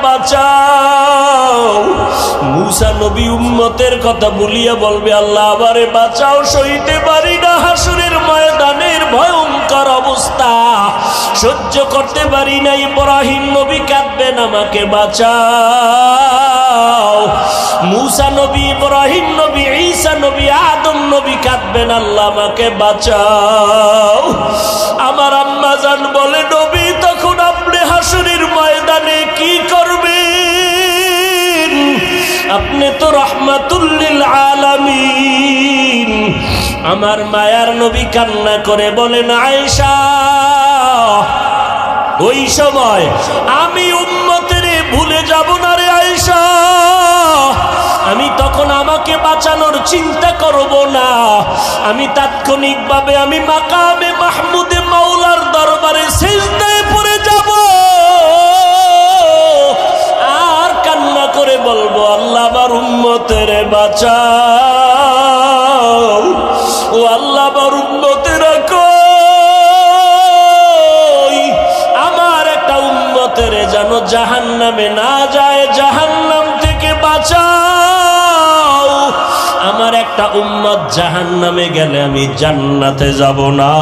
বাঁচাও। মূসা নবী উম্মতের কথা বলিয়া বলবে, আল্লাহ আমারে বাঁচাও, সইতে পারি না হাসরের ময়দানের ভয়ঙ্কর অবস্থা, সহ্য করতে পারি না। ইব্রাহিম নবী কাঁদবেন, আমাকে বাঁচাও। মূসা নবী, ইব্রাহিম নবী, ঈসা নবী, আদম নবী কাঁদবেন, আল্লাহ আমাকে বাঁচাও। আমার আম্মা জান বলে, নবী তখন আপনি হাসরের ময়দানে কি করবেন? আপনি তো রাহমাতুল লিল আলামিন। আমার মায়ার নবী কান্না করে বলেন, আয়েশা ওই সময় আমি উম্মতের ভুলে যাব না রে আয়েশা। আমি তখন আমাকে বাঁচানোর চিন্তা করব না, আমি তাৎক্ষণিকভাবে আমি মাকামে মাহমুদে মাওলার দরবারে সিজদায় পড়ে যাব আর কান্না করে বলবো, আল্লাহ আমার উম্মতের বাঁচাও, ও আল্লাহ আমার উম্মতের কই, আমার একটা উম্মতের যেন জাহান্নামে না যায়, জাহান্নাম থেকে বাঁচাও। আমার একটা উম্মত জাহান্নামে গেলে আমি জান্নাতে যাব না।